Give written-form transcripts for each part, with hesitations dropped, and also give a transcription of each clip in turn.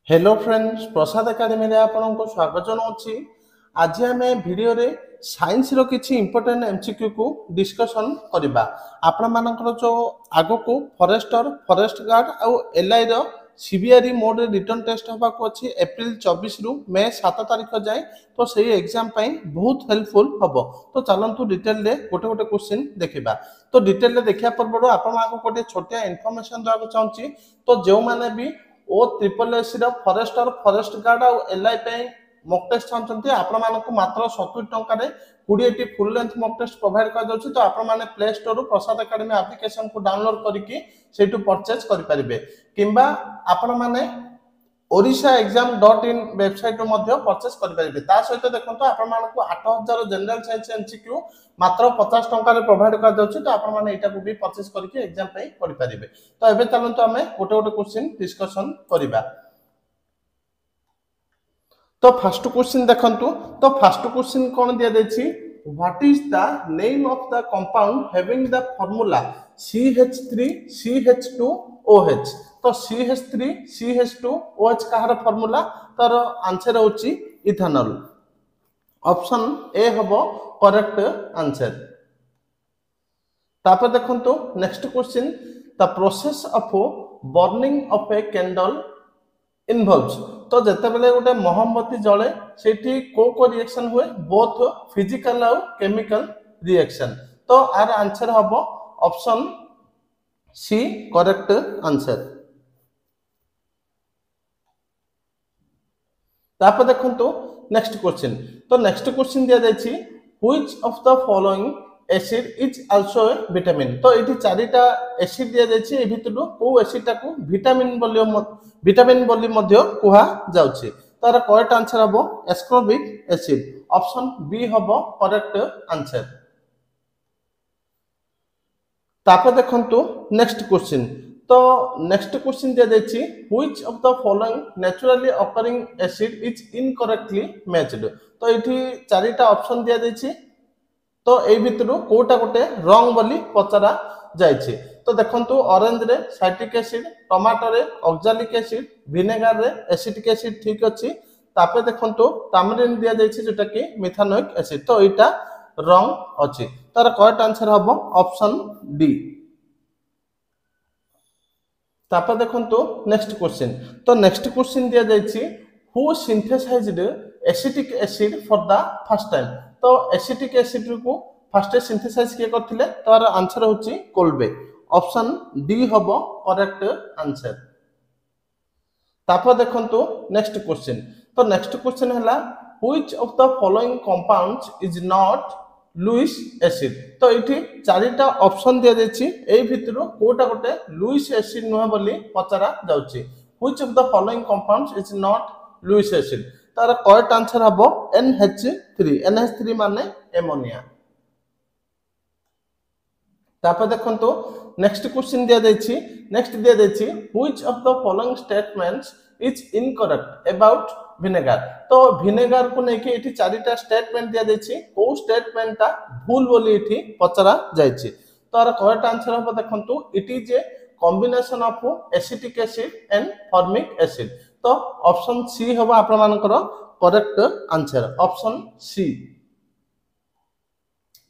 Hello friends, प्रसाद academy रे आपनको स्वागत जनाऊँगी। आज आम वीडियो रे साइंस रो किछि इंपोर्टेंट एमसीक्यू को डिस्कशन करबा। आपण मानकर जो आगो को फॉरेस्टर, फॉरेस्ट गार्ड आउ एलआई रो सीबीआरई मोड रे रिटर्न टेस्ट होबा को अछि अप्रैल 24 रु मई 7 तारिख जाए। तो सही एग्जाम पई बहुत हेल्पफुल हबो। तो चलंतु डिटेल रे गोटे गोटे क्वेश्चन देखिबा। तो डिटेल रे देखिया परबरो आपण मानको गोटे छोटिया इन्फॉर्मेशन देबा चाहूची। तो जो माने भी O triple SC forester, forest guard और एलआई पे मॉक टेस्ट चाहते आपण मानक मात्र 70 टंका रे 20 टी full length mock test provide कर दउछि। तो आपण माने प्ले स्टोर रु प्रसाद एकेडमी एप्लिकेशन को डाउनलोड करके सेटू परचेज करि परिबे किंबा आपण माने orissa.exam.in वेबसाइट मध्ये परचेस करि परिबे। ता सहित देखंतो आपण मानक 8000 जनरल साइंस एमसीक्यू मात्र 50 टंका रे प्रोवाइड कर दउछि। तो आपण माने एटा को भी परचेस करके एग्जाम पे पढि परिबे। तो एबे चलंतो हमें गोटे गोटे क्वेश्चन डिस्कशन करिबा। तो फर्स्ट क्वेश्चन देखंतु। तो फर्स्ट क्वेश्चन कोन दिया दैछि, what is the name of the compound having the formula CH3CH2OH। तो CH3 CH2OH कहार फार्मूला, तार आंसर होची इथेनॉल। ऑप्शन ए हबो करेक्ट आंसर। तापर देखंतु next question, the process of burning of a candle involves. तो जेते बेले गोटे मोमबत्ती जले सेठी को रिएक्शन हुए, बोथ फिजिकल और केमिकल रिएक्शन। तो आर आंसर हबो ऑप्शन सी करेक्ट आंसर। तापर देखंतु नेक्स्ट क्वेश्चन। तो नेक्स्ट क्वेश्चन दिया जायछि, which of the following acid is also a vitamin. तो एठी चारिटा एसिड दिया जायछि, ए भितरु को एसिड टाकू विटामिन बोली मध्य कुहा जाउछि। तार करेक्ट आंसर हबो एस्कॉर्बिक एसिड। ऑप्शन बी हबो करेक्ट आंसर। तापर देखंतु नेक्स्ट क्वेश्चन। तो नेक्स्ट क्वेश्चन दिया जायछि, which of the following naturally occurring acid is incorrectly matched. तो एठी चारिटा ऑप्शन दिया जायछि। तो ए भितरु कोटा गोटे रॉन्ग बोली पचरा जायछि। तो देखंतु ऑरेंज रे साइट्रिक एसिड, टमाटो रे ऑक्सैलिक एसिड, विनेगर रे एसिटिक एसिड ठीक अछि। तापर देखंतु टामरिन दिया जायछि जोटा कि मिथानोइक एसिड। तो एटा रॉन्ग अछि। तार करेक्ट आंसर हबो ऑप्शन डी। तापर देखंतु नेक्स्ट क्वेश्चन। तो नेक्स्ट क्वेश्चन दिया जायछि, who synthesized acetic acid for the first time. तो एसिटिक एसिड को फर्स्ट सिंथेसाइज किए करथिले, तार आंसर होछि कोल्बे। ऑप्शन डी हबो करेक्ट आंसर। तापर देखंतु नेक्स्ट क्वेश्चन। तो नेक्स्ट क्वेश्चन हला, which of the following compounds is not Lewis acid. तो एठी चारिटा ऑप्शन दिया जायछि, ए भितरु कोटा गोटे लुइस एसिड नुह बोली पचरा जाउछि। Which of the following compounds is not Lewis acid. तार करेक्ट आंसर हबो NH3। NH3 माने एमोनिया। तापर देखंतु नेक्स्ट क्वेश्चन दिया जायछि। नेक्स्ट दिया जायछि, which of the following statements is incorrect about vinegar. तो विनेगर को नेकी एठी चारिटा स्टेटमेंट दिया जायछि, को स्टेटमेंटटा भूल बोली एठी पचरा जायछि। तार करेक्ट आंसर हबो देखंतु, it is a combination of acetic acid and formic acid. तो ऑप्शन सी हबो आपण मानकर करेक्ट आंसर। Option C.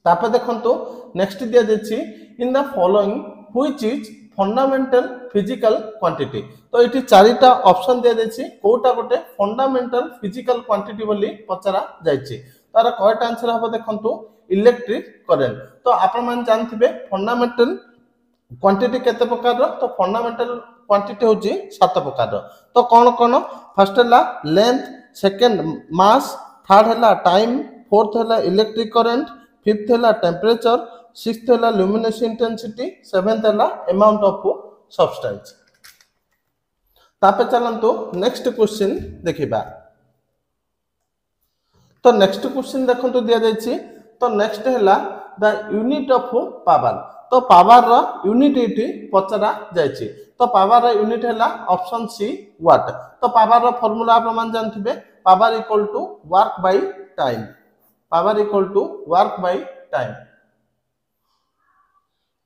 तापर देखंतु नेक्स्ट दिया जायछि, in the following which is fundamental physical quantity. तो एठी चारिटा ऑप्शन दिया जायछि, कोटा गोटे फंडामेंटल फिजिकल क्वांटिटी बोली पचरा जायछि। तार करेक्ट आंसर हबो देखंतु इलेक्ट्रिक करंट। तो आपण मान जानथिबे फंडामेंटल क्वांटिटी केते प्रकार रो। तो फंडामेंटल क्वांटिटी होची 7 प्रकार रो। तो कोन कोन, फर्स्ट हला लेंथ, सेकंड मास, थर्ड हला टाइम, फोर्थ हला इलेक्ट्रिक करंट, फिफ्थ हला टेम्परेचर, सिक्स्थ हला लुमिनस इंटेंसिटी, सेवेंथ हला अमाउंट ऑफ सब्सटेंस। तापर चलंतु नेक्स्ट क्वेश्चन देखिबा। तो नेक्स्ट क्वेश्चन देखंतु दिया जायछि। तो नेक्स्ट हला द यूनिट ऑफ पावर। तो पावर रो यूनिट एठी पचरा जायछि। तो पावर रो यूनिट हला ऑप्शन सी वाट। तो पावर रो फार्मूला आप मान जानथिबे, power equal to work by time. Power equal to work by time.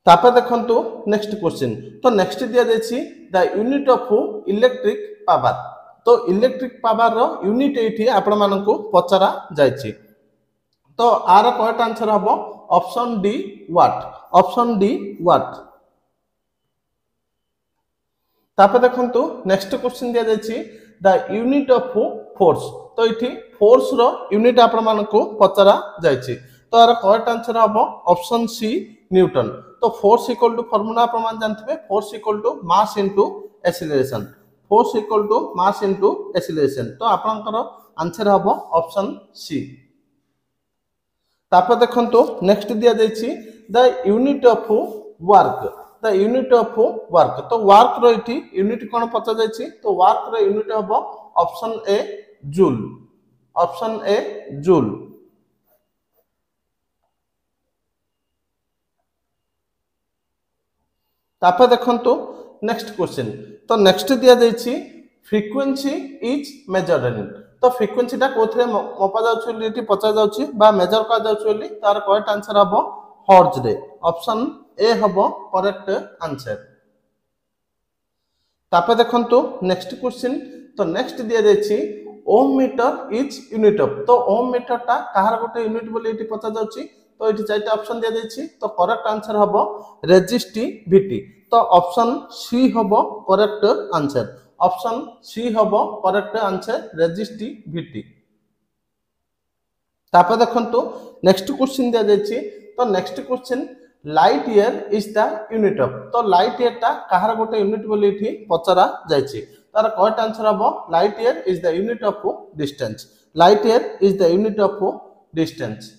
तापर देखंतु नेक्स्ट क्वेश्चन। तो नेक्स्ट दिया जायछि the unit of electric power. तो इलेक्ट्रिक पावर रो यूनिट एठी आपण मानकु पचरा जायछि। तो आर करेक्ट आंसर हबो ऑप्शन डी वाट। ऑप्शन डी वाट। तापर देखंतु नेक्स्ट क्वेश्चन दिया जायछि द यूनिट ऑफ फोर्स। तो इठी फोर्स रो यूनिट आपण मानकु पचरा जायछि। तो आर करेक्ट आंसर हबो ऑप्शन सी न्यूटन। तो फोर्स इक्वल टू फार्मूला प्रमाण जानथिबे force equal to mass into acceleration. Force equal to mass into acceleration. तो आपनकर आंसर हबो ऑप्शन सी। तापर देखंतु नेक्स्ट दिया जायछि the unit of work. The unit of work. तो वर्क रो इठी यूनिट कोन पचा जायछि। तो वर्क रो यूनिट हबो option A joule. Option A joule. तापर देखंतु नेक्स्ट क्वेश्चन। तो नेक्स्ट दिया जायछि फ्रीक्वेंसी इज मेजर्ड इन। तो फ्रीक्वेंसी टा कोथरे मपा जाउछि एठी पचा जाउछि बा मेजर का जाउछि बोली तार करेक्ट आंसर हबो हर्ट्ज रे। ऑप्शन ए हबो करेक्ट आंसर। तापर देखंतु नेक्स्ट क्वेश्चन। तो नेक्स्ट दिया जायछि ओम मीटर इज यूनिट ऑफ। तो ओम मीटर टा कहार गोटे यूनिट बोली एठी पचा जाउछि। तो ये चार्टा ऑप्शन दिया जायछि। तो करेक्ट आंसर हबो रेजिस्टिविटी। तो ऑप्शन सी हबो करेक्ट आंसर। ऑप्शन सी हबो करेक्ट आंसर रेजिस्टिविटी। तापर देखंतु नेक्स्ट क्वेश्चन दिया जायछि। तो next question light year is the unit of. तो लाइट ईयर टा कहार गोटे यूनिट बोली एठी पचरा जायछि। तार करेक्ट आंसर हबो light year is the unit of distance. Light year is the unit of distance.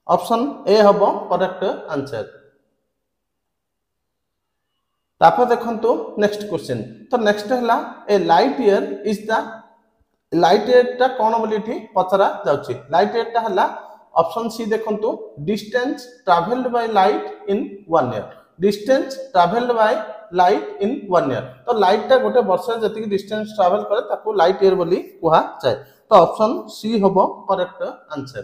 Option A हबो करेक्ट आंसर। तापर देखंतु नेक्स्ट क्वेश्चन। तो नेक्स्ट हला a light year is the light year टा कोन बोली एठी पचरा जाउछि। लाइट ईयर टा हला ऑप्शन सी देखंतु distance travelled by light in 1 year. Distance travelled by light in 1 year. तो लाइट टा गोटे वर्ष जति डिस्टेंस ट्रैवल करे ताको लाइट ईयर बोली कुहा जाय। तो ऑप्शन सी हबो करेक्ट आंसर।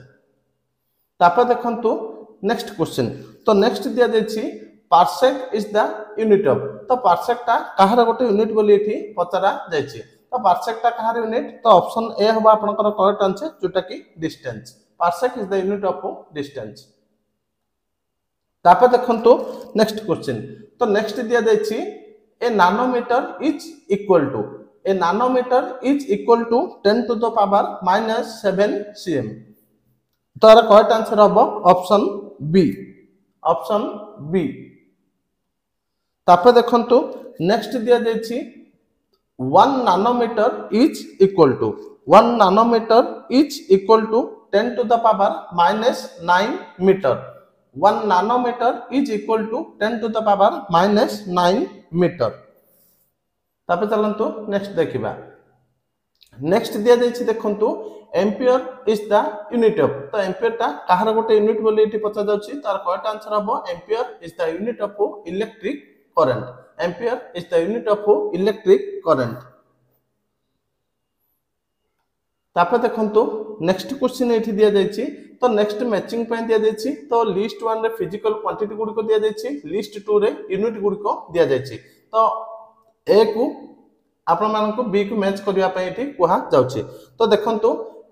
तापर देखंतु नेक्स्ट क्वेश्चन। तो नेक्स्ट दिया जायछि parsec is the unit of. तो पार्सेक टा कहार गोटे यूनिट बोली एठी पचरा जायछि। तो पार्सेक टा कहार यूनिट। तो ऑप्शन ए हबो आपनकर करेक्ट आंसर जोटा कि distance. Parsec is the unit of distance. तापर देखंतु नेक्स्ट क्वेश्चन। तो नेक्स्ट दिया जायछि a nanometre is equal to. A nanometre is equal to 10 to the power -7 cm। तो आर करेक्ट आंसर हबो ऑप्शन बी। Option B. तापर देखंतु नेक्स्ट दिया जायछि 1 nanometre is equal to 1 nanometre is equal to 10 to the power -9 metre. 1 nanometre is equal to 10 to the power -9 metre. तापर चलंतु next देखिबा। Next दिया जायछि देखंतु ampere is the unit of. तो एम्पियर टा कहार गोटे यूनिट बोली एठी पचा जाउछि। तार करेक्ट आंसर हबो ampere is the unit of electric current. Ampere is the unit of electric current. तापर देखंतु नेक्स्ट क्वेश्चन एठी दिया जायछि। तो नेक्स्ट मैचिंग पे दिया जायछि। तो लिस्ट 1 रे फिजिकल क्वांटिटी गुडी को दिया जायछि। लिस्ट 2 रे यूनिट गुडी को दिया जायछि। तो ए को आपण मानको बी को मैच करिया पे एठी कुहा जाउछि। तो देखंतु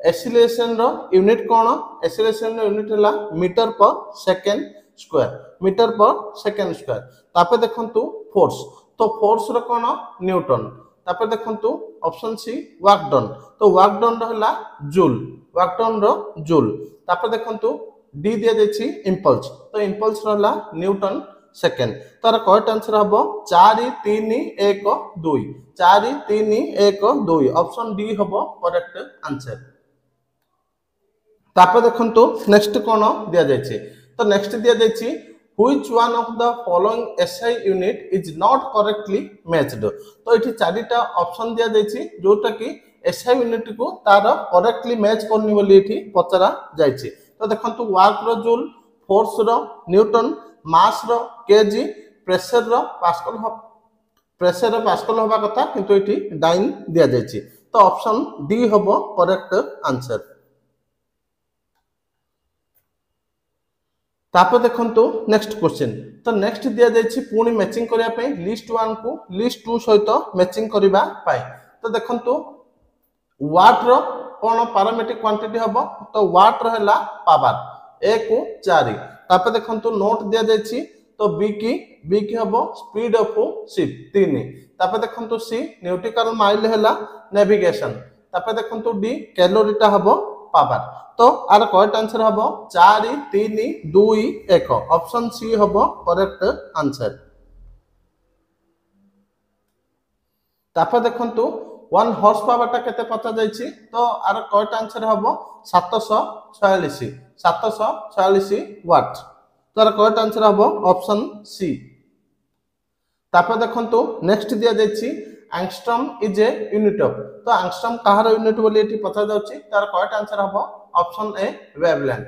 एक्सीलरेशन रो यूनिट कोन। एक्सीलरेशन रो यूनिट हला मीटर पर सेकंड स्क्वायर। मीटर पर सेकंड स्क्वायर। तापर देखंतु फोर्स। तो फोर्स रो कोन न्यूटन। तापर देखंतु ऑप्शन सी वर्क डन। तो वर्क डन रो हला जूल। वर्क डन रो जूल। तापर देखंतु डी दिया जायछि इंपल्स। तो इंपल्स रो हला न्यूटन सेकंड। तार करेक्ट आंसर हबो 4 3 1 2। 4 3 1 2। ऑप्शन डी हबो करेक्ट आंसर। तापर देखंतु नेक्स्ट कोन दिया जायछि। तो नेक्स्ट दिया जायछि which one of the following SI unit is not correctly matched. तो एठी चारिटा ऑप्शन दिया जायछि जोटा कि एसआई यूनिट को तार करेक्टली मैच करनी बोली एठी पचरा जायछि। तो देखंतु वर्क रो जूल, फोर्स रो न्यूटन, मास रो केजी, प्रेशर रो पास्कल होबा कथा किंतु एठी डाइन दिया जायछि। तो ऑप्शन डी हबो करेक्ट आंसर। तापर देखंतु नेक्स्ट क्वेश्चन। तो नेक्स्ट दिया जायछि पुणी मैचिंग करिया पे लिस्ट 1 को लिस्ट 2 सहित मैचिंग करिबा पाए। तो देखंतु वाट रो कोन पैरामीट्रिक क्वांटिटी हबो तो वाट रो हैला पावर 1 को 4 तापर देखंतु नोट दिया जायछि तो बी की हबो स्पीड ऑफ शिप 3 तापर देखंतु सी न्यूटिकल माइल हैला नेविगेशन तापर देखंतु डी कैलोरीटा हबो पावर तो आर करेक्ट आंसर हबो 4 3 2 1 ऑप्शन सी हबो करेक्ट आंसर तापर देखंतु 1 हॉर्स पावर टा केते पता जायछि तो आर करेक्ट आंसर हबो 746 वाट तो आर करेक्ट आंसर हबो ऑप्शन सी तापर देखंतु नेक्स्ट दिया जायछि angstrom is a unit of तो एंगस्ट्रॉम कहार यूनिट बोली एठी पता जाउछि तार करेक्ट आंसर हबो option A wavelength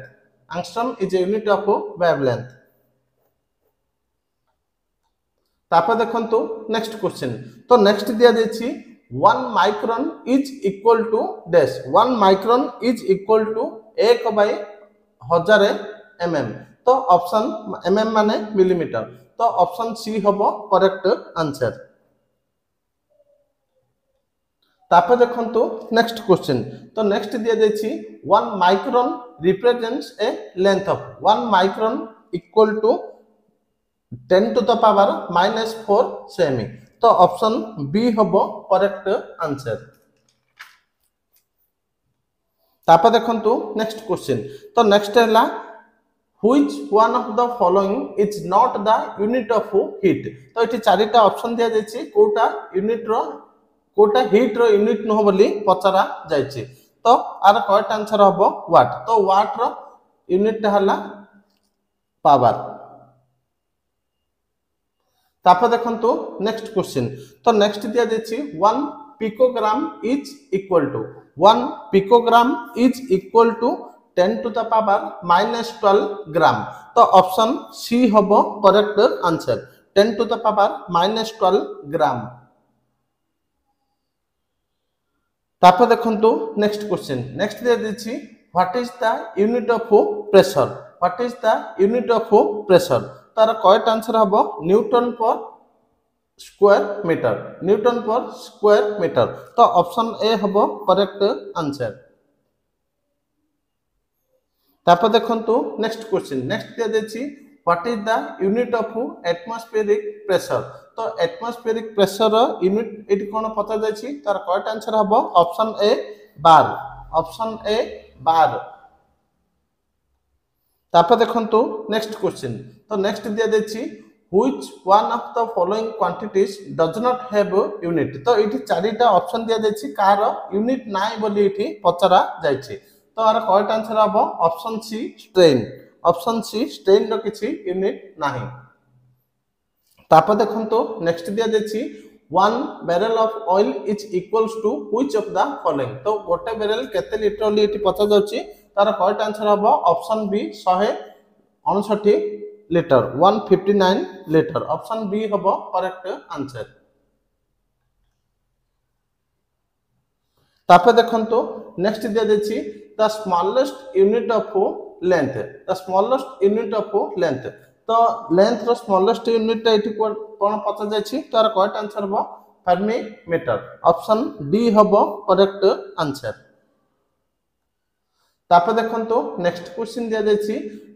angstrom is a unit of wavelength तापर देखंतु नेक्स्ट क्वेश्चन तो नेक्स्ट दिया जायछि 1 micron is equal to dash 1 micron is equal to 1/1000 mm तो ऑप्शन mm माने मिलीमीटर तो ऑप्शन सी हबो करेक्ट आंसर तापर देखंतु नेक्स्ट क्वेश्चन तो नेक्स्ट दिया जायछि 1 micron represents a length of 1 micron equal to 10 to the power -4 सेमी तो ऑप्शन बी हबो करेक्ट आंसर तापर देखंतु नेक्स्ट क्वेश्चन तो नेक्स्ट हैला which one of the following is not the unit of heat तो एठी चारिटा ऑप्शन दिया जायछि कोटा यूनिट रो कोटा हीट रो यूनिट न बोली पचरा जायछि तो आर करेक्ट आंसर हबो वाट तो वाट रो यूनिट हला पावर तापर देखंतु नेक्स्ट क्वेश्चन तो नेक्स्ट दिया जायछि 1 picogram is equal to 1 picogram is equal to 10 to the power -12 gram तो ऑप्शन सी हबो correct answer 10 to the power -12 gram तापर देखंतु नेक्स्ट क्वेश्चन नेक्स्ट दिया जायछि what is the unit of pressure what is the unit of pressure तार correct answer हबो newton per square metre तो option A हबो correct answer तापर देखंतु नेक्स्ट क्वेश्चन नेक्स्ट दिया जायछि what is the unit of atmospheric pressure तो atmospheric pressure unit एटी कोन पता जायछि तार करेक्ट आंसर हबो ऑप्शन ए बार तापर देखंतु नेक्स्ट क्वेश्चन तो नेक्स्ट दिया जायछि which one of the following quantities does not have unit तो एठी चारिटा ऑप्शन दिया जायछि कार यूनिट नाइ बोली एठी पचरा जायछि तो आर करेक्ट आंसर हबो ऑप्शन सी स्ट्रेन रो किछि यूनिट नाही तापर देखंतु नेक्स्ट दिया जायछि 1 barrel of oil is equals to which of the following तो गोटे बैरल केते लीटर ओली एठी पचा जाउछि तार करेक्ट आंसर हबो option B 159 litre 159 litre option B हबो करेक्ट आंसर तापर देखंतु नेक्स्ट दिया जायछि the smallest unit of length तो लेंथ रो स्मॉलेस्ट यूनिट एठी कोन पता जायछि तार करेक्ट आंसर हबो फर्मी मीटर ऑप्शन डी हबो करेक्ट आंसर तापर देखंतु नेक्स्ट क्वेश्चन दिया जायछि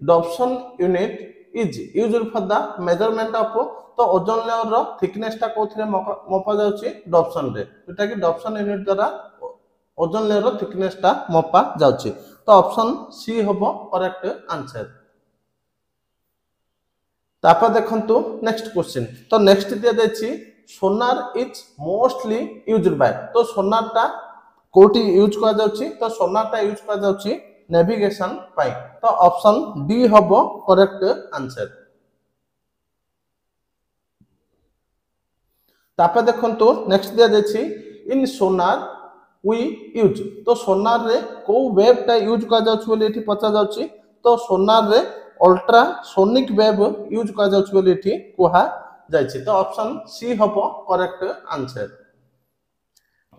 Dobson unit is used for the measurement of तो ओजोन लेयर रो थिकनेस टा कोथरे मपा जाउछि डॉप्सन रे जेटा कि डॉप्सन यूनिट द्वारा ओजोन लेयर रो थिकनेस टा मपा जाउछि तो ऑप्शन सी हबो करेक्ट आंसर तापर देखंतु नेक्स्ट क्वेश्चन तो नेक्स्ट दिया जायछि सोनार इज मोस्टली यूज्ड बाय तो सोनार टा कोटी यूज करा जाउछि तो सोनार टा यूज करा जाउछि नेविगेशन पाई तो ऑप्शन डी हबो करेक्ट आंसर तापर देखंतु नेक्स्ट दिया जायछि इन सोनार वी यूज तो सोनार रे को वेव टा यूज करा जाउछि बोली एठी पचा जाउछि तो सोनार रे अल्ट्रा सोनिक वेव यूज करा जाउछि बोली एठी कोहा जायछि तो ऑप्शन सी हबो करेक्ट आंसर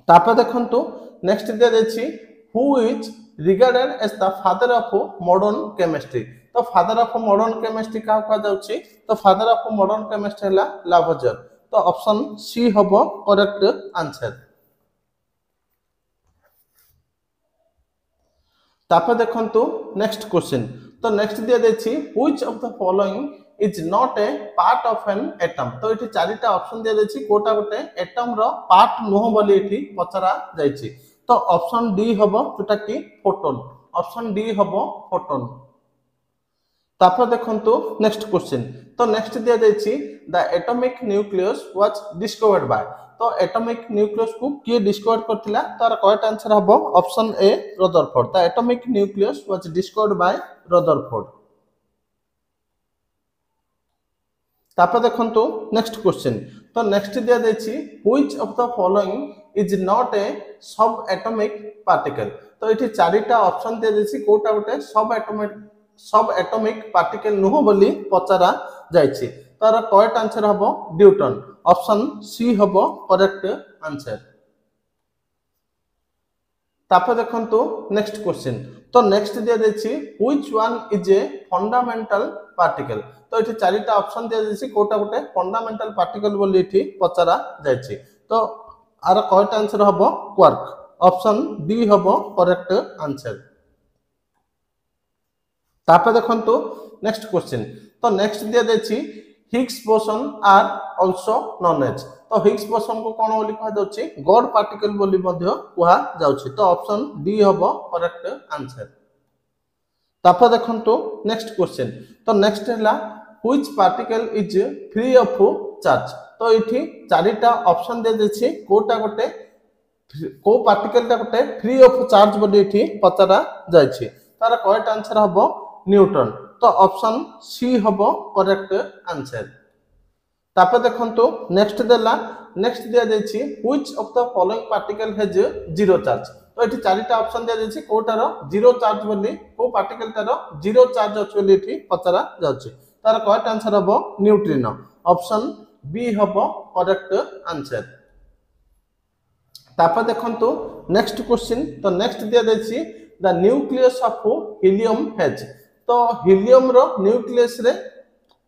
तापर देखंतु नेक्स्ट दिया जायछि who is regarded as the father of modern chemistry तो फादर ऑफ मॉडर्न केमिस्ट्री का कहा जाउछि तो फादर ऑफ मॉडर्न केमिस्ट्री हला लावोइयर तो ऑप्शन सी हबो करेक्ट आंसर तापर देखंतु नेक्स्ट क्वेश्चन तो नेक्स्ट दिया जायछि which of the following is not a part of an atom तो एठी चारिटा ऑप्शन दिया जायछि कोटा गोटे एटम रो पार्ट नहो बोली एठी पचरा जायछि तो ऑप्शन डी हबो जोटा कि फोटोन ऑप्शन डी हबो फोटोन तापर देखंतु नेक्स्ट क्वेश्चन तो नेक्स्ट दिया जायछि the atomic nucleus was discovered by तो एटॉमिक न्यूक्लियस को किए डिस्कवर करथिला तार करेक्ट आंसर हबो option A Rutherford the atomic nucleus was discovered by Rutherford तापर देखंतु नेक्स्ट क्वेश्चन तो नेक्स्ट दिया जायछि which of the following is not a subatomic particle तो एठी चारिटा ऑप्शन दिया जायछि कोटा गोटे सब एटॉमिक पार्टिकल नुह बोली पचरा जायछि तार करेक्ट आंसर हबो ड्यूटन ऑप्शन सी हबो करेक्ट आंसर तापर देखंतु नेक्स्ट क्वेश्चन तो नेक्स्ट दिया जायछि which one is a fundamental particle तो एठी चारिटा ऑप्शन दिया जायछि कोटा गोटे फंडामेंटल पार्टिकल बोली एठी पचरा जायछि तो आर करेक्ट आंसर हबो क्वार्क ऑप्शन डी हबो करेक्ट आंसर तापर देखंतु नेक्स्ट क्वेश्चन तो नेक्स्ट दिया जायछि Higgs boson are also known as तो हिग्स बोसन को कोन बोली कहा जाउछि गॉड पार्टिकल बोली मध्य कहा जाउछि तो ऑप्शन डी हबो करेक्ट आंसर तापर देखंतु नेक्स्ट क्वेश्चन तो नेक्स्ट हला which particle is free of charge तो एठी चारिटा ऑप्शन दे देछि कोटा गोटे को पार्टिकल ता गोटे फ्री ऑफ चार्ज बोली एठी पचरा जायछि तार करेक्ट आंसर हबो न्यूटन तो ऑप्शन सी हबो करेक्ट आंसर तापर देखंतु नेक्स्ट देला नेक्स्ट दिया जायछि which of the following particle has zero charge तो एठी चारिटा ऑप्शन दिया जायछि कोटारो जीरो चार्ज बोली को पार्टिकल तारो जीरो चार्ज अछि बोली एठी पचरा जाउछि तार करेक्ट आंसर हबो न्यूट्रिनो ऑप्शन बी हबो करेक्ट आंसर तापर देखंतु नेक्स्ट क्वेश्चन तो नेक्स्ट दिया जायछि the nucleus of helium has तो हीलियम रो न्यूक्लियस रे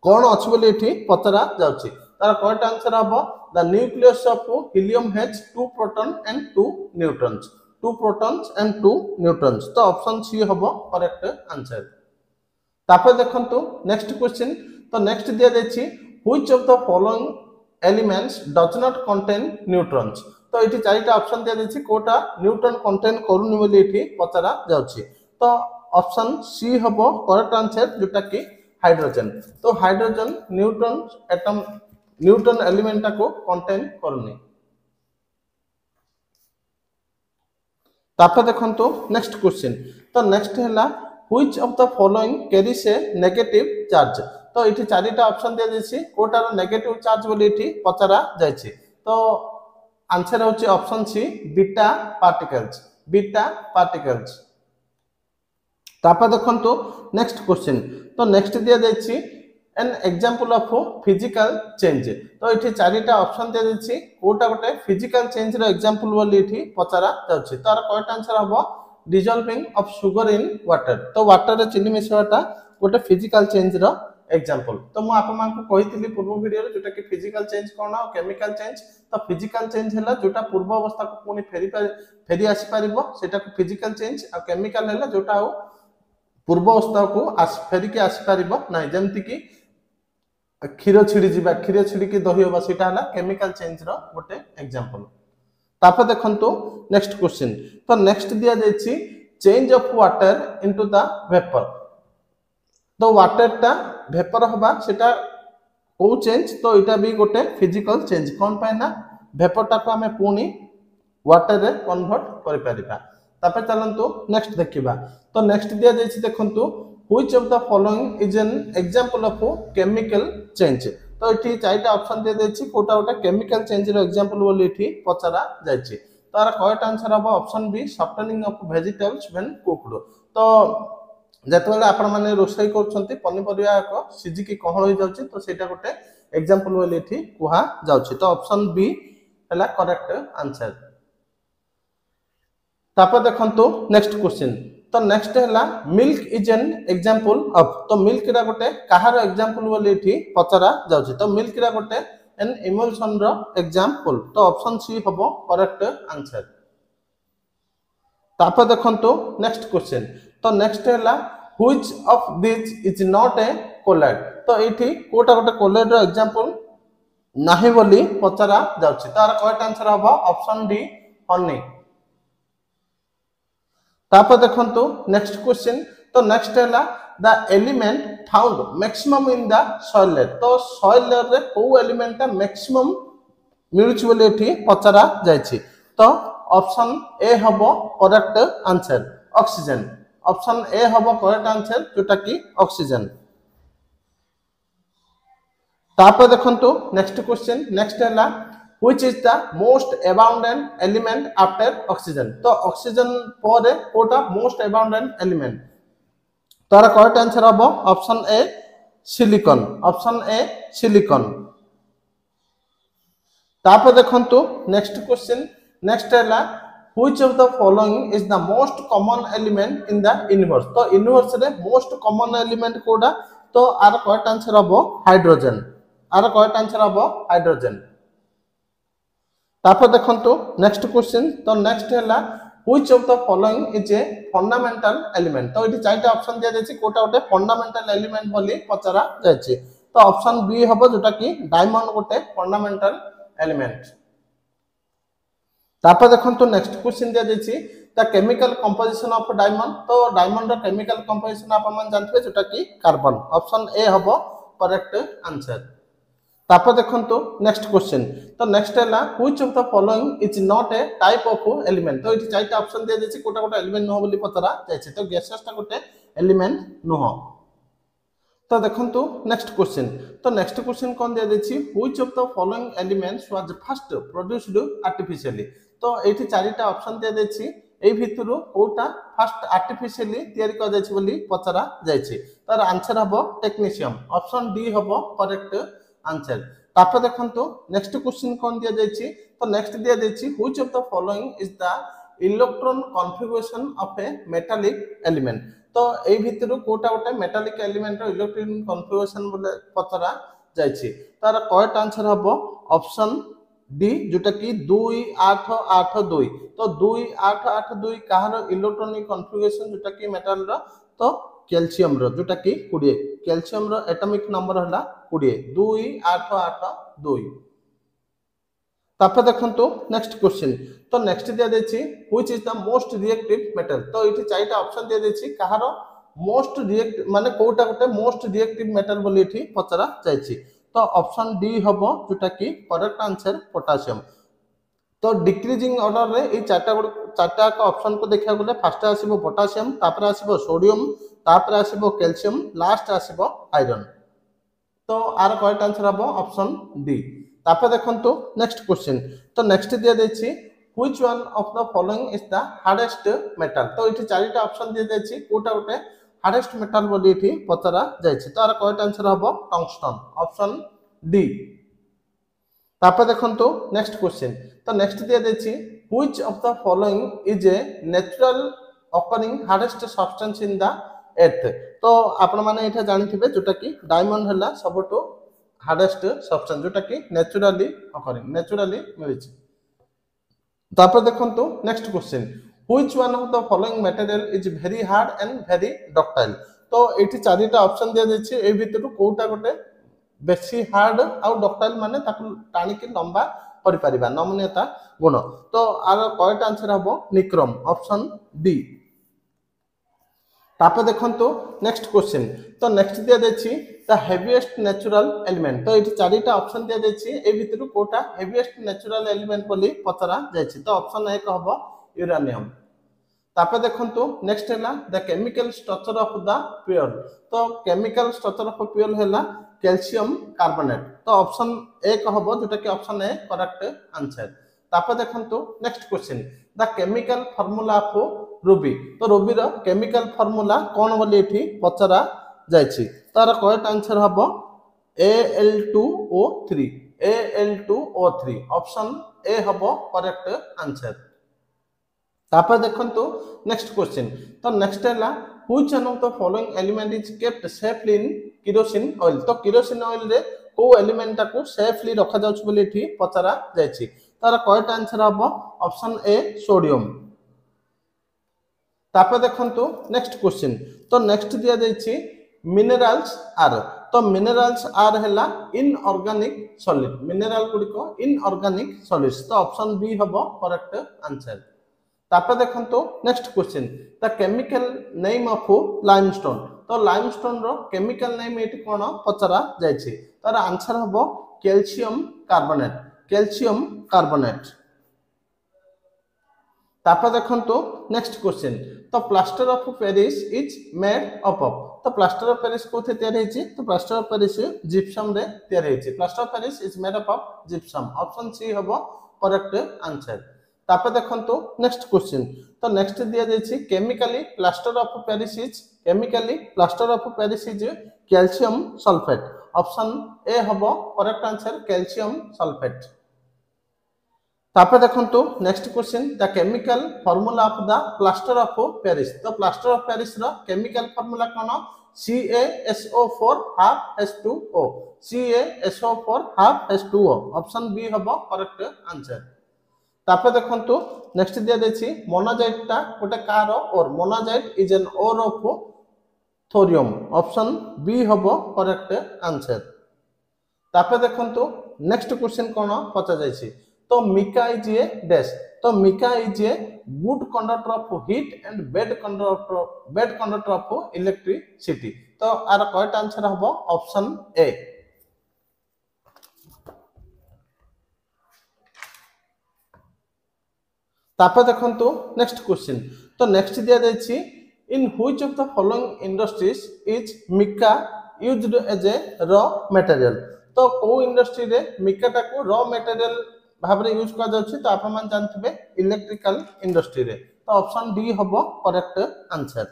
कोन अछि बोली एठी पचरा जाउछि तार करेक्ट आंसर हबो the nucleus of helium has two proton and two neutrons two protons and two neutrons तो ऑप्शन सी हबो करेक्ट आंसर तापर देखंतु नेक्स्ट क्वेश्चन तो नेक्स्ट दिया जायछि which of the following elements does not contain neutrons तो एठी चारिटा ऑप्शन दिया जायछि कोटा न्यूट्रॉन कंटेन करूनी बोली एठी पचरा जाउछि तो ऑप्शन सी हबो करेक्ट आंसर जोटा कि हाइड्रोजन तो hydrogen neutron atom neutron element को कंटेन करूनी तापर देखंतु नेक्स्ट क्वेश्चन तो नेक्स्ट हला which of the following carries A negative charge तो एठी चारिटा ऑप्शन दिया जायछि कोटार नेगेटिव चार्ज बोली एठी पचरा जायछि तो आंसर होछि ऑप्शन सी बीटा पार्टिकल्स तापर देखंतु नेक्स्ट क्वेश्चन तो नेक्स्ट दिया जायछि an example of physical change तो एठी चारिटा ऑप्शन दिया जायछि कोटा गोटे फिजिकल चेंज रो एग्जांपल बोली एठी पचरा जाउछि तार करेक्ट आंसर हबो dissolving of sugar in water तो वाटर रे चीनी मिसवाटा गोटे फिजिकल चेंज रो एग्जांपल तो मु आप मान को कहितली पूर्व वीडियो रे जोटा कि फिजिकल चेंज कोन और केमिकल चेंज तो फिजिकल चेंज हला जोटा पूर्व अवस्था को पुनी फेरी आसी परिबो सेटा को फिजिकल चेंज और केमिकल हला जोटा पूर्व अवस्था को फेरी के आसी परिबो नै जेमति कि क्षीर छिड़ी की दही होबा सेटा हला केमिकल चेंज रो गोटे एग्जांपल तापर देखंतु नेक्स्ट क्वेश्चन तो नेक्स्ट दिया जायछि change of water into the vapour तो वाटर टा वेपर होबा सेटा को चेंज तो इटा भी गोटे फिजिकल चेंज कोन पाए ना वेपर टा को हमें पुनी वाटर रे कन्वर्ट करि परिबा तापर चलंतु नेक्स्ट देखिबा तो नेक्स्ट दिया जायछि देखंतु which of the following is an example of chemical change तो इठी चारटा ऑप्शन दे देछि कोटा कोटा केमिकल चेंज रो एग्जांपल बोली इठी पचरा जायछि तार करेक्ट आंसर हबो option B softening of vegetables when cooked तो जेतबेले आपण माने रोसई करछंती पनिपरिया को सिजी की कहळ होई जाउछि तो सेटा गोटे एग्जांपल बोली इठी कुहा जाउछि तो ऑप्शन बी हला करेक्ट आंसर तापर देखंतु नेक्स्ट क्वेश्चन तो नेक्स्ट हला milk is an example of तो मिल्क रा गोटे कहार एग्जांपल बोली इठी पचरा जाउछि तो मिल्क रा गोटे एन इमल्शन रो एग्जांपल तो ऑप्शन सी हबो करेक्ट आंसर तापर देखंतु नेक्स्ट क्वेश्चन तो नेक्स्ट है which of this is not a colloid तो एठी कोटा गोटे कोलाइड रो एग्जांपल नाही बोली पचरा जाउछि तार करेक्ट आंसर हबो ऑप्शन डी हनी। तापर देखंतु नेक्स्ट क्वेश्चन तो नेक्स्ट है the element found maximum in the soil layer तो सॉइल लेयर रे को एलिमेंट ता मैक्सिमम मिलुछि बोली एठी पचरा जायछि तो ऑप्शन ए हबो correct answer oxygen. Option A हबो करेक्ट आंसर जोटा कि ऑक्सीजन। तापर देखंतु नेक्स्ट क्वेश्चन नेक्स्ट है which is the most abundant element after oxygen तो ऑक्सीजन पर कोटा मोस्ट अबाउंडेंट एलिमेंट तार करेक्ट आंसर हबो option A silicon. Option A silicon. तापर देखंतु नेक्स्ट क्वेश्चन नेक्स्ट है which of the following is the most common element in the universe तो universe रे most common element कोडा तो आर करेक्ट आंसर हबो हाइड्रोजन। आर करेक्ट आंसर हबो हाइड्रोजन। तापर देखंतु नेक्स्ट क्वेश्चन तो नेक्स्ट है which of the following is a fundamental element तो एठी चारटा ऑप्शन दिया जायछि कोटा गोटे फंडामेंटल एलिमेंट बोली पचरा जायछि तो ऑप्शन बी हबो जोटा कि डायमंड गोटे फंडामेंटल एलिमेंट। तापर देखंतु नेक्स्ट क्वेश्चन दिया जायछि the chemical composition of diamond तो डायमंड रो केमिकल कंपोजिशन आप मन जानथिबे जोटा कि कार्बन। ऑप्शन ए हबो करेक्ट आंसर। तापर देखंतु नेक्स्ट क्वेश्चन तो नेक्स्ट है which of the following is not A type of element तो एठी चारटा ऑप्शन दिया जायछि कोटा गोटे एलिमेंट न बोली पतरा जायछि तो गैसेस ता गोटे एलिमेंट न तो देखंतु नेक्स्ट क्वेश्चन तो नेक्स्ट क्वेश्चन कोन दिया जायछि which of the following elements was first produced artificially तो एठी चारटा ऑप्शन दिया जायछि ए भितरु कोटा फर्स्ट आर्टिफिशियली तयारी कर जायछि बोली पतरा जायछि तार आंसर हबो टेक्नीशियम। ऑप्शन डी हबो करेक्ट आंसर। तापर देखंतु नेक्स्ट क्वेश्चन कोन दिया जायछि तो नेक्स्ट दिया जायछि which of the following is the electron configuration of a metallic element तो ए भितरु कोटा गोटे मेटालिक एलिमेंट रो इलेक्ट्रॉन कॉन्फ़िगरेशन बोले पतरा जायछि तार करेक्ट आंसर हबो ऑप्शन डी जोटा कि 2882 तो 2882 कहार इलेक्ट्रॉनिक कॉन्फ़िगरेशन जोटा कि मेटल रो तो कैल्शियम रो जोटा कि 20 कैल्शियम रो एटॉमिक नंबर हला 20 2882। तापर देखंतु नेक्स्ट क्वेश्चन तो नेक्स्ट दिया जायछि which is the most reactive metal तो एठी चारटा ऑप्शन दिया जायछि कहार मोस्ट रिएक्ट माने कोटा गोटे मोस्ट रिएक्टिव मेटल बोली एठी पचरा जायछि तो ऑप्शन डी हबो जोटा कि करेक्ट आंसर पोटेशियम। तो डिक्रीजिंग ऑर्डर रे ए चारटा का ऑप्शन को देखा गले फर्स्ट आसीबो पोटेशियम तापर आसीबो सोडियम तापर आसीबो कैल्शियम लास्ट आसीबो आयरन तो आर करेक्ट आंसर हबो ऑप्शन डी। तापर देखंतु नेक्स्ट क्वेश्चन तो नेक्स्ट दिया जायछि which one of the following is the hardest metal तो एठी चारटा ऑप्शन दिया जायछि कोटा गोटे हार्डेस्ट मेटल बोली एठी पचरा जायछि तो आर करेक्ट आंसर हबो टंगस्टन। Option D. तापर देखंतु नेक्स्ट क्वेश्चन तो नेक्स्ट दिया जायछि which of the following is a natural occurring hardest substance in the earth तो आपण माने एठा जानिथिबे जोटा कि डायमंड हला सबटो हार्डेस्ट सब्सटेंस जोटा कि नेचुरली ऑकरिंग नेचुरली मिलिछि। तापर देखंतु next question which one of the following material is very hard and very ductile तो एठी चारटा ऑप्शन दिया जायछि ए भितरु कोटा गोटे बेसी हार्ड आउ डक्टाइल माने ताकु टाणी के लंबा करि परिबा नमनीयता गुण तो आर करेक्ट आंसर हबो निक्रम। Option D. तापर देखंतु नेक्स्ट क्वेश्चन तो नेक्स्ट दिया जायछि द हेवीएस्ट नेचुरल एलिमेंट तो एठी चारटा ऑप्शन दिया जायछि ए भितरु कोटा हेवीएस्ट नेचुरल एलिमेंट बोली पचरा जायछि तो ऑप्शन ए हबो यूरेनियम। तापर देखंतु नेक्स्ट हैला the chemical structure of the fuel तो केमिकल स्ट्रक्चर ऑफ फ्यूल हैला कैल्शियम कार्बोनेट तो ऑप्शन ए हबो जोटा कि ऑप्शन ए करेक्ट आंसर। तापर देखंतु next question the chemical formula of Ruby तो रूबी रो केमिकल फार्मूला कोन बोली एठी पचरा जायछि तार करेक्ट आंसर हबो Al2O3 Al2O3 ऑप्शन ए हबो करेक्ट आंसर। तापर देखंतु नेक्स्ट क्वेश्चन तो नेक्स्ट हैला which one of the following element is kept safely in kerosene oil तो केरोसिन ऑयल रे को एलिमेंट टाको सेफली रखा जाउछ बोली एठी पचरा जायछि तार करेक्ट आंसर हबो ऑप्शन ए सोडियम। तापर देखंतु नेक्स्ट क्वेश्चन तो नेक्स्ट दिया जाइछि मिनरल्स आर तो मिनरल्स आर हैला इनऑर्गेनिक सॉलिड मिनरल गुडी को इनऑर्गेनिक सॉलिड्स तो ऑप्शन बी हबो करेक्ट आंसर तापर देखंतु next question the chemical name of limestone तो लाइमस्टोन रो केमिकल नेम एटी कोन पचरा जाइछि तार आंसर हबो कैल्शियम कार्बोनेट तापर देखंतु नेक्स्ट क्वेश्चन तो plaster of Paris is made up of तो प्लास्टर ऑफ पेरिस कोथे तयार हेछि तो प्लास्टर ऑफ पेरिस जिप्सम रे तयार हेछि plaster of Paris is made up of gypsum option C हबो करेक्ट आंसर तापर देखंतु नेक्स्ट क्वेश्चन तो नेक्स्ट दिया जाइछि chemically plaster of Paris is calcium sulphate option A हबो करेक्ट आंसर कैल्शियम सल्फेट तापर देखंतु next question the chemical formula of the plaster of Paris तो प्लास्टर ऑफ पेरिस रो केमिकल फार्मूला कोन CaSO4 half H2O CaSO4 half H2O option B हबो correct answer तापर देखंतु next दिया जाइछि मोनाजाइट ता गोटे कार और monazite is an ore of thorium option B हबो करेक्ट आंसर तापर देखंतु नेक्स्ट क्वेश्चन कोन पचा जाइछि तो मिका इज ए डैश तो mica is a good conductor of heat and bad conductor of electricity तो आर करेक्ट आंसर हबो ऑप्शन ए तापर देखंतु नेक्स्ट क्वेश्चन तो नेक्स्ट दिया जाइछि in which of the following industries is mica used as a raw material तो को इंडस्ट्री रे मिका टा को रॉ मटेरियल भाबरे यूज कर जाउछि तो आपण मान जानथिबे इलेक्ट्रिकल इंडस्ट्री रे तो ऑप्शन डी हबो करेक्ट आंसर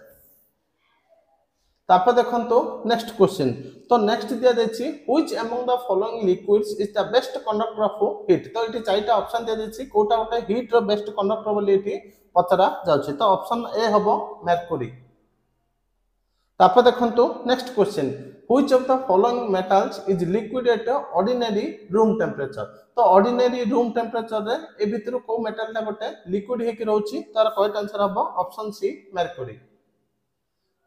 तापर देखंतु नेक्स्ट क्वेश्चन तो नेक्स्ट दिया जाइछि which among the following liquids is the best conductor of heat तो इटी चारटा ऑप्शन दिया जाइछि कोटा गोटे हीट रो बेस्ट कंडक्टर बोली इटी पचरा जाउछि तो ऑप्शन ए हबो मर्क्यूरी तापर देखंतु next question which of the following metals is liquid at ordinary room temperature तो ऑर्डिनरी रूम टेंपरेचर रे ए भितर को मेटल ता गोटे लिक्विड हे कि रहउछि तार करेक्ट आंसर हबो ऑप्शन सी मर्क्यूरी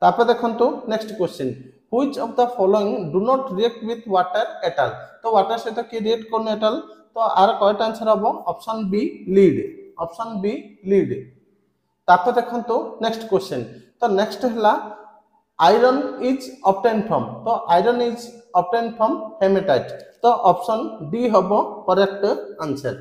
तापर देखंतु next question which of the following do not react with water at all तो वाटर से तो कि रिएक्ट करन एट ऑल तो आर करेक्ट आंसर हबो ऑप्शन बी लीड तापर देखंतु नेक्स्ट क्वेश्चन तो नेक्स्ट हला आयरन इज ऑब्टेन फ्रॉम तो iron is obtain from hematite तो ऑप्शन डी हबो करेक्ट आंसर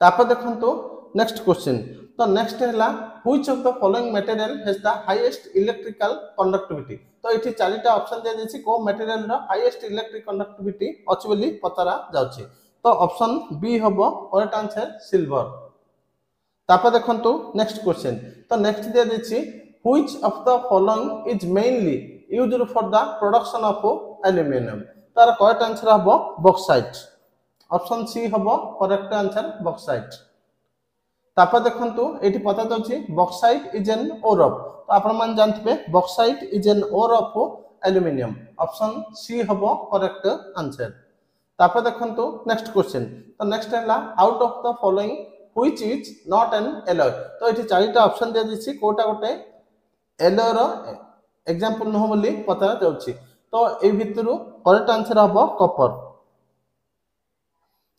तापर देखंतु नेक्स्ट क्वेश्चन तो नेक्स्ट हला which of the following material has the highest electrical conductivity तो इठी चारिटा ऑप्शन दे दिछि को मटेरियल रो हाईएस्ट इलेक्ट्रिक कंडक्टिविटी अछि बोली पतरा जाउछि तो ऑप्शन बी हबो करेक्ट आंसर सिल्वर तापर देखंतु नेक्स्ट क्वेश्चन तो नेक्स्ट दे दिछि which of the following is mainly used for the production of aluminium तार करेक्ट आंसर हबो बॉक्साइट ऑप्शन सी हबो करेक्ट आंसर बॉक्साइट तापर देखंतु एठी पता जाउछि bauxite is an ore of तो आपण मान जानथिबे bauxite is an ore of aluminium option C हबो करेक्ट आंसर तापर देखंतु नेक्स्ट क्वेश्चन तो नेक्स्ट हैला out of the following which is not an alloy तो एठी चारिटा ऑप्शन दे दिछि कोटा गोटे एलॉय रो एग्जांपल न हो बोली पता जाउछि तो ए भितरु करेक्ट आंसर हबो कॉपर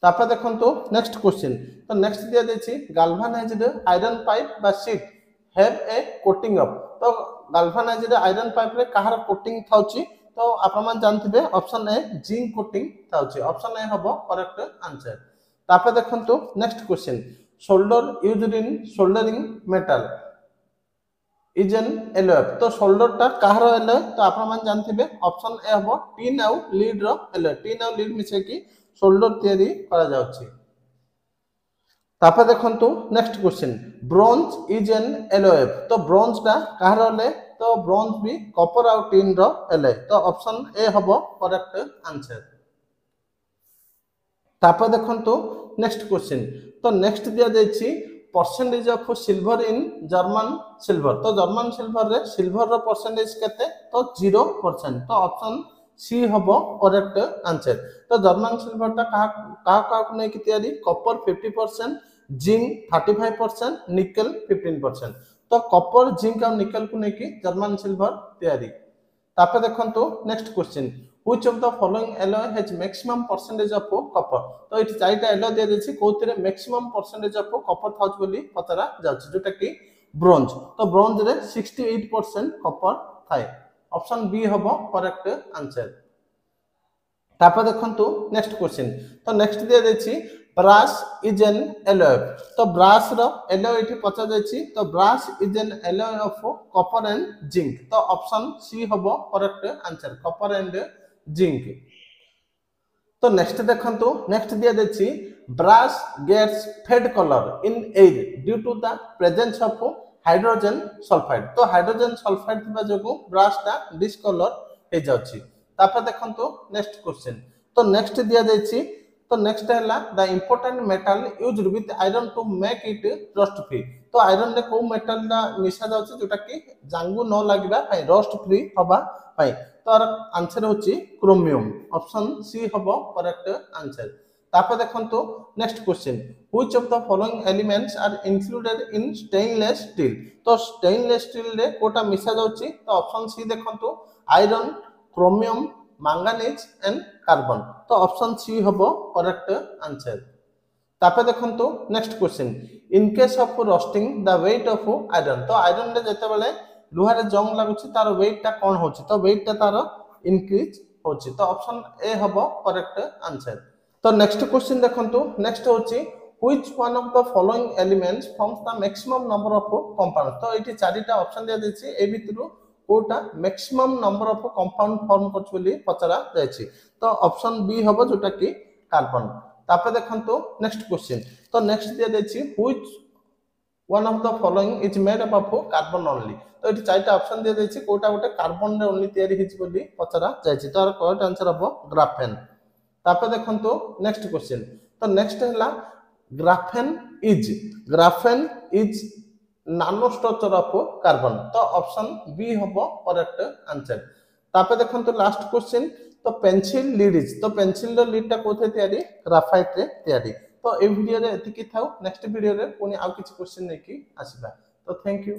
तापर देखंतु नेक्स्ट क्वेश्चन तो नेक्स्ट दिया जाइछि गाल्वानाइज्ड आयरन पाइप बा sheet have a coating of तो गाल्वानाइज्ड आयरन पाइप रे कहार कोटिंग थाउछि तो आपण मान जानथिबे ऑप्शन ए जिंक कोटिंग थाउछि ऑप्शन ए हबो करेक्ट आंसर तापर देखंतु next question solder used in soldering metal is an alloy तो शोल्डर ता कहार एलॉय तो आपण मान जानथिबे ऑप्शन ए हबो टीन आउ लीड रो एलॉय टीन आउ लीड मिसे की शोल्डर तयारी करा जाउछि तापर देखंतु next question bronze is an alloy तो ब्रोंज ता कहार एलॉय तो ब्रोंज भी कॉपर आउ टीन रो एलॉय तो ऑप्शन ए हबो करेक्ट आंसर तापर देखंतु नेक्स्ट क्वेश्चन तो नेक्स्ट दिया जाइछि percentage of silver in German silver तो जर्मन सिल्वर रे सिल्वर रो परसेंटेज केते तो 0% तो ऑप्शन सी हबो करेक्ट आंसर तो जर्मन सिल्वर ता का नै कि तयारी कॉपर 50% जिंक 35%, निकेल 15%। तो कॉपर जिंक और निकेल को लेकिन जर्मन सिल्वर तैयारी। तापर देखंतु next question, which of the following alloy has maximum percentage of copper. तो ये चारिटा एलॉय दिया जायछि कोथिरे मैक्सिमम परसेंटेज ऑफ कॉपर थाउच बोली पतरा जाउछि जोटा कि ब्रोंज। तो ब्रोंज रे 68% कॉपर थाए। ऑप्शन बी हबो करेक्ट आंसर। तापर देखंतु नेक्स्ट क्वेश्चन, तो नेक्स्ट दिया जायछि ब्रास इज एन एलॉय। तो ब्रास रो एलॉय एठी पचा जायछि। तो brass is an alloy of copper and zinc. तो ऑप्शन सी हबो correct answer, copper and zinc. तो नेक्स्ट देखंतु नेक्स्ट दिया जायछि brass gets fade colour in air due to the presence of hydrogen sulphide. तो हाइड्रोजन सल्फाइड थिबा जोगु brass टा discolour हे जाउछि। तापर देखंतु नेक्स्ट क्वेश्चन, तो नेक्स्ट दिया जायछि। तो नेक्स्ट हैला the important metal used with iron to make it rust free. तो आयरन रे को मेटल ना मिसा जाउछि जोटा कि जांगु न लागिबा पई रस्ट फ्री हबा पई। तो आंसर होछि क्रोमियम। ऑप्शन सी हबो करेक्ट आंसर। तापर देखंतु next question, which of the following elements are included in stainless steel. तो स्टेनलेस स्टील रे कोटा मिसा जाउछि। तो ऑप्शन सी देखंतु iron, chromium, manganese and carbon. तो ऑप्शन सी हबो करेक्ट आंसर। तापर देखंतु next question, in case of rusting the weight of iron. तो आयरन रे जते बेले लुहा रे जंग लागुछि तार वेट टा कोन होछि। तो वेट टा तार इंक्रीज होछि। तो ऑप्शन ए हबो करेक्ट आंसर। तो नेक्स्ट क्वेश्चन देखंतु नेक्स्ट होछि which one of the following elements forms the maximum number of compound. तो एठी चारिटा ऑप्शन दिया जायछि ए भितरु कोटा maximum number of compound form करछ बोली पचरा जायछि। तो ऑप्शन बी हबो जोटा कि कार्बन। तापर देखंतु नेक्स्ट क्वेश्चन, तो नेक्स्ट दिया जायछि which one of the following is made up of carbon only. तो एठी चारिटा ऑप्शन दिया जायछि कोटा गोटे कार्बन रे ओनली तयारी हिच बोली पचरा जायछि। तो करेक्ट आंसर हबो ग्राफेन। तापर देखंतु नेक्स्ट क्वेश्चन, तो नेक्स्ट हैला ग्राफेन इज नानो स्ट्रक्चर ऑफ कार्बन। तो ऑप्शन बी हबो करेक्ट आंसर। तापर देखंतु लास्ट क्वेश्चन, तो पेंसिल लीड इज। तो पेंसिल रो लीड टा कोथे तयारी, ग्राफाइट रे तयारी। तो ए वीडियो रे एतिकी थाउ, नेक्स्ट वीडियो रे पुनी आ किछ क्वेश्चन नेकी आसीबा। तो थैंक यू।